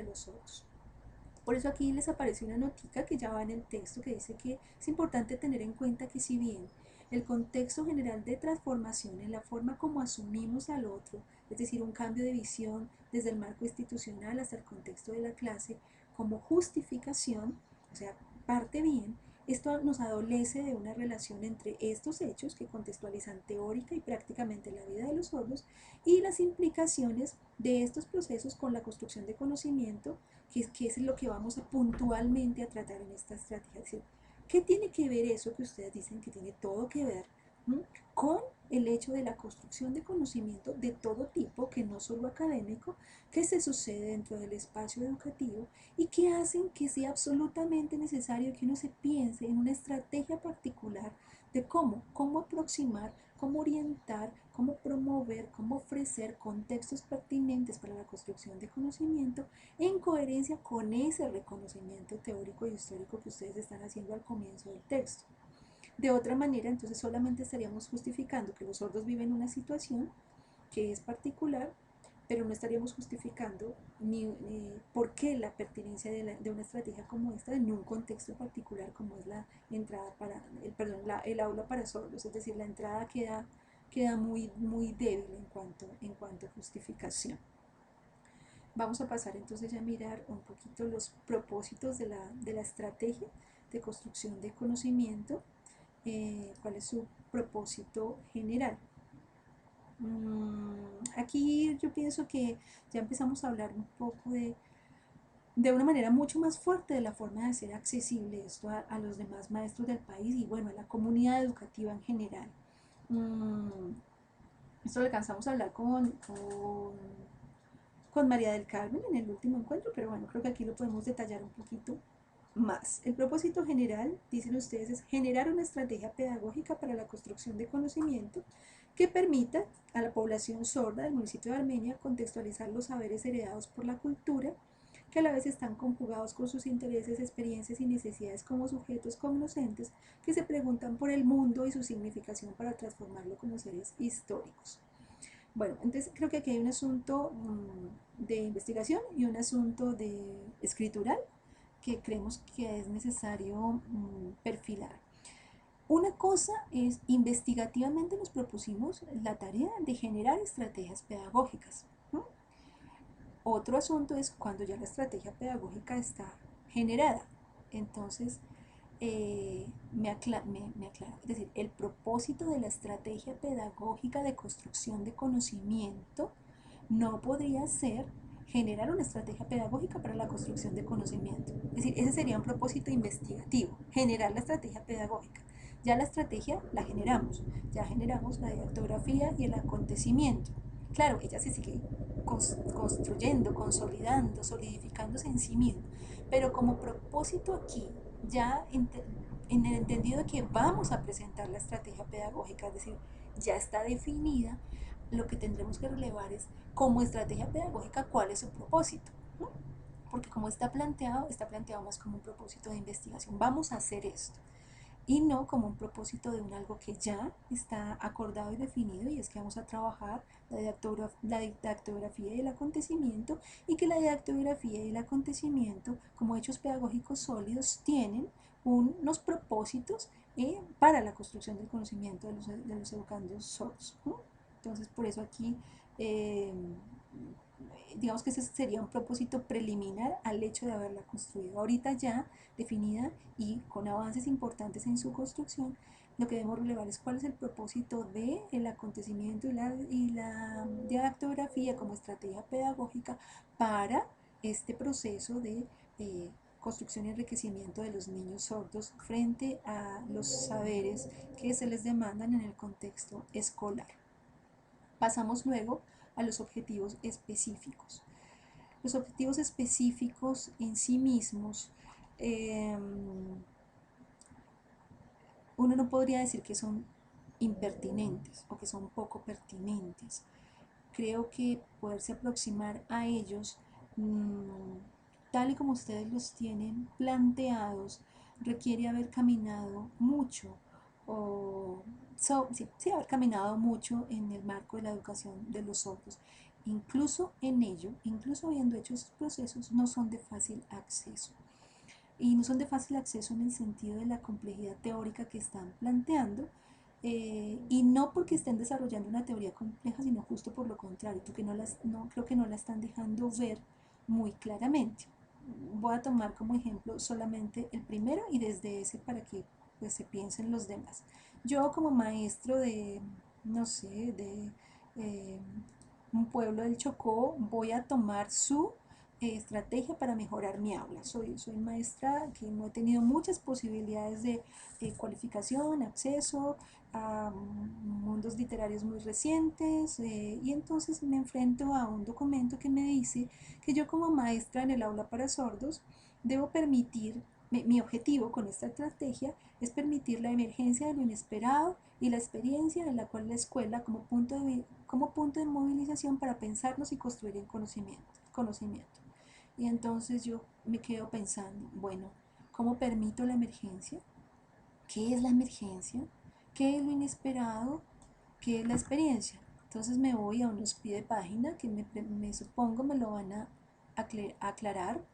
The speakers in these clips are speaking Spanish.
de los sordos. Por eso aquí les aparece una notica que ya va en el texto que dice que es importante tener en cuenta que si bien el contexto general de transformación en la forma como asumimos al otro, es decir, un cambio de visión desde el marco institucional hasta el contexto de la clase, como justificación, o sea, parte bien, esto nos adolece de una relación entre estos hechos que contextualizan teórica y prácticamente la vida de los sordos y las implicaciones de estos procesos con la construcción de conocimiento, que es lo que vamos a puntualmente a tratar en esta estrategia. Es decir, ¿qué tiene que ver eso que ustedes dicen que tiene todo que ver con el hecho de la construcción de conocimiento de todo tipo, que no solo académico, que se sucede dentro del espacio educativo y que hacen que sea absolutamente necesario que uno se piense en una estrategia particular de cómo aproximar, cómo orientar, cómo promover, cómo ofrecer contextos pertinentes para la construcción de conocimiento en coherencia con ese reconocimiento teórico y histórico que ustedes están haciendo al comienzo del texto. De otra manera, entonces solamente estaríamos justificando que los sordos viven una situación que es particular, pero no estaríamos justificando ni por qué la pertinencia de una estrategia como esta en un contexto particular como es la entrada para, el aula para sordos, es decir, la entrada queda muy débil en cuanto a justificación. Vamos a pasar entonces ya a mirar un poquito los propósitos de la estrategia de construcción de conocimiento, cuál es su propósito general. Aquí yo pienso que ya empezamos a hablar un poco de una manera mucho más fuerte de la forma de hacer accesible esto a los demás maestros del país y bueno, a la comunidad educativa en general. Mm, Esto lo alcanzamos a hablar con María del Carmen en el último encuentro, pero bueno, creo que aquí lo podemos detallar un poquito más. El propósito general, dicen ustedes, es generar una estrategia pedagógica para la construcción de conocimiento que permita a la población sorda del municipio de Armenia contextualizar los saberes heredados por la cultura, que a la vez están conjugados con sus intereses, experiencias y necesidades como sujetos cognoscentes que se preguntan por el mundo y su significación para transformarlo como seres históricos. Bueno, entonces creo que aquí hay un asunto de investigación y un asunto de escritural que creemos que es necesario perfilar. Una cosa es, investigativamente nos propusimos la tarea de generar estrategias pedagógicas. ¿No? Otro asunto es cuando ya la estrategia pedagógica está generada. Entonces, me aclaro. Es decir, el propósito de la estrategia pedagógica de construcción de conocimiento no podría ser generar una estrategia pedagógica para la construcción de conocimiento. Es decir, ese sería un propósito investigativo, generar la estrategia pedagógica. Ya la estrategia la generamos, ya generamos la didactografía y el acontecimiento. Claro, ella se sigue construyendo, consolidando, solidificándose en sí misma, pero como propósito aquí, ya en el entendido de que vamos a presentar la estrategia pedagógica, es decir, ya está definida, lo que tendremos que relevar es como estrategia pedagógica cuál es su propósito, ¿no? Porque como está planteado más como un propósito de investigación, vamos a hacer esto y no como un propósito de un algo que ya está acordado y definido, y es que vamos a trabajar la didactografía y el acontecimiento, y que la didactografía y el acontecimiento como hechos pedagógicos sólidos tienen unos propósitos para la construcción del conocimiento de los educandos sordos, ¿no? Entonces por eso aquí eh, digamos que ese sería un propósito preliminar al hecho de haberla construido. Ahorita ya definida y con avances importantes en su construcción, lo que debemos relevar es cuál es el propósito del acontecimiento y la didactografía como estrategia pedagógica para este proceso de construcción y enriquecimiento de los niños sordos frente a los saberes que se les demandan en el contexto escolar. Pasamos luego a los objetivos específicos. Los objetivos específicos en sí mismos, eh, uno no podría decir que son impertinentes o que son poco pertinentes. Creo que poderse aproximar a ellos tal y como ustedes los tienen planteados requiere haber caminado mucho o sí, haber caminado mucho en el marco de la educación de los sordos incluso en ello, incluso habiendo hecho esos procesos, no son de fácil acceso. Y no son de fácil acceso en el sentido de la complejidad teórica que están planteando, y no porque estén desarrollando una teoría compleja, sino justo por lo contrario, porque creo que no la están dejando ver muy claramente. Voy a tomar como ejemplo solamente el primero y desde ese para que pues, se piensen los demás. Yo como maestro de, no sé, de eh, un pueblo del Chocó, voy a tomar su estrategia para mejorar mi aula. Soy maestra que no he tenido muchas posibilidades de cualificación, acceso a mundos literarios muy recientes, y entonces me enfrento a un documento que me dice que yo como maestra en el aula para sordos debo permitir, mi objetivo con esta estrategia es permitir la emergencia de lo inesperado y la experiencia en la cual la escuela como punto de movilización para pensarnos y construir el conocimiento. Y entonces yo me quedo pensando, bueno, ¿cómo permito la emergencia? ¿Qué es la emergencia? ¿Qué es lo inesperado? ¿Qué es la experiencia? Entonces me voy a unos pie de página que me supongo me lo van a aclarar,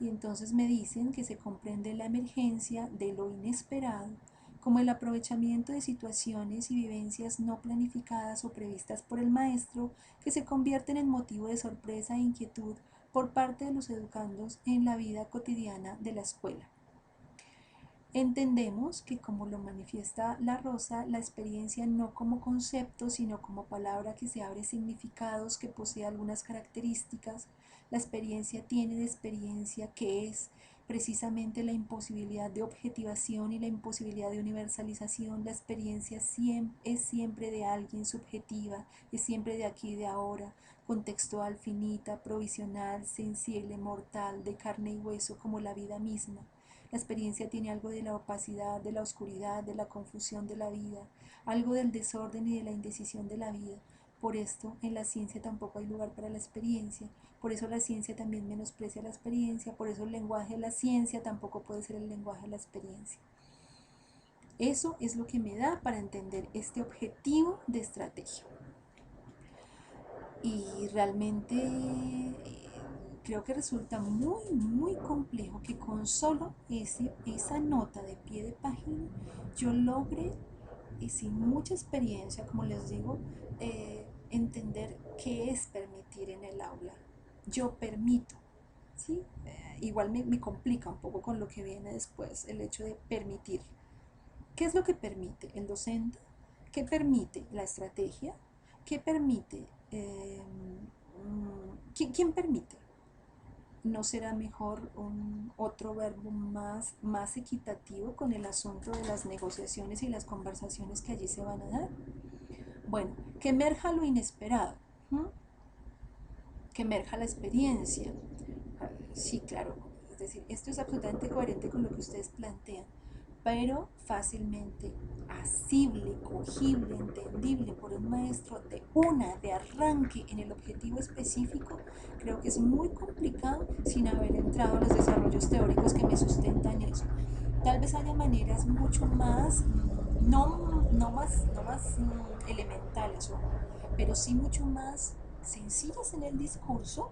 y entonces me dicen que se comprende la emergencia de lo inesperado como el aprovechamiento de situaciones y vivencias no planificadas o previstas por el maestro que se convierten en motivo de sorpresa e inquietud por parte de los educandos en la vida cotidiana de la escuela. Entendemos que, como lo manifiesta La Rosa, la experiencia no como concepto, sino como palabra que se abre significados, que posee algunas características. La experiencia tiene de experiencia que es precisamente la imposibilidad de objetivación y la imposibilidad de universalización. La experiencia es siempre de alguien, subjetiva, es siempre de aquí y de ahora, contextual, finita, provisional, sensible, mortal, de carne y hueso como la vida misma. La experiencia tiene algo de la opacidad, de la oscuridad, de la confusión de la vida, algo del desorden y de la indecisión de la vida. Por esto, en la ciencia tampoco hay lugar para la experiencia. Por eso la ciencia también menosprecia la experiencia. Por eso el lenguaje de la ciencia tampoco puede ser el lenguaje de la experiencia. Eso es lo que me da para entender este objetivo de estrategia. Y realmente creo que resulta muy complejo que con solo esa nota de pie de página yo logre, y sin mucha experiencia, como les digo, entender qué es permitir en el aula. Yo permito, ¿sí? Igual me complica un poco con lo que viene después, el hecho de permitir. ¿Qué es lo que permite el docente? ¿Qué permite la estrategia? ¿Qué permite? ¿Quién permite? ¿No será mejor otro verbo más equitativo con el asunto de las negociaciones y las conversaciones que allí se van a dar? Bueno, que emerja lo inesperado, ¿no? Que emerja la experiencia. Sí, claro, es decir, esto es absolutamente coherente con lo que ustedes plantean, pero fácilmente asible, cogible, entendible por un maestro de arranque en el objetivo específico, creo que es muy complicado sin haber entrado a los desarrollos teóricos que me sustentan eso. Tal vez haya maneras mucho más, no más elementales, pero sí mucho más sencillas en el discurso,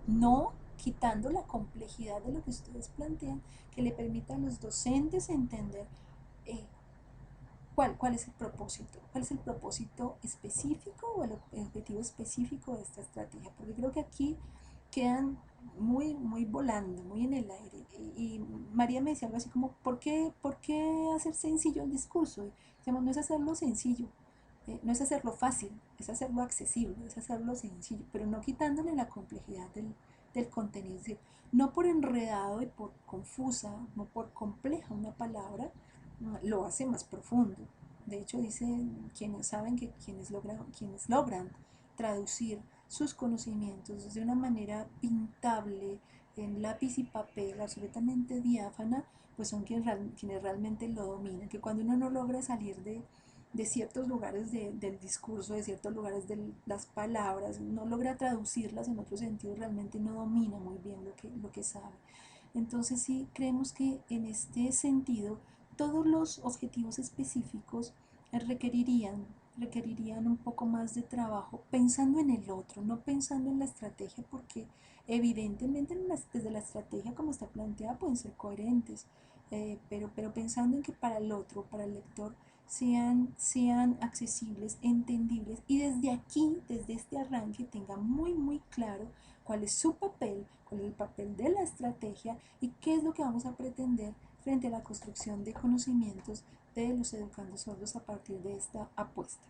no quitando la complejidad de lo que ustedes plantean, que le permita a los docentes entender eh, cuál es el propósito, cuál es el propósito específico o el objetivo específico de esta estrategia, porque creo que aquí quedan muy volando, muy en el aire. Y María me decía algo así como, ¿por qué hacer sencillo el discurso? Y decíamos, no es hacerlo sencillo, no es hacerlo fácil, es hacerlo accesible, es hacerlo sencillo, pero no quitándole la complejidad del contenido. Es decir, no por enredado y por confusa, no por compleja una palabra, lo hace más profundo. De hecho, dicen quienes saben que quienes logran traducir sus conocimientos de una manera pintable en lápiz y papel, absolutamente diáfana, pues son quienes realmente lo dominan. Que cuando uno no logra salir de ciertos lugares del discurso, de ciertos lugares de las palabras, no logra traducirlas en otro sentido, realmente no domina muy bien lo que sabe. Entonces sí creemos que en este sentido todos los objetivos específicos requerirían requerirían un poco más de trabajo pensando en el otro, no pensando en la estrategia, porque evidentemente desde la estrategia como está planteada pueden ser coherentes, pero pensando en que para el otro, para el lector, sean accesibles, entendibles y desde aquí, desde este arranque, tenga muy claro cuál es su papel, cuál es el papel de la estrategia y qué es lo que vamos a pretender frente a la construcción de conocimientos de los educandos sordos a partir de esta apuesta.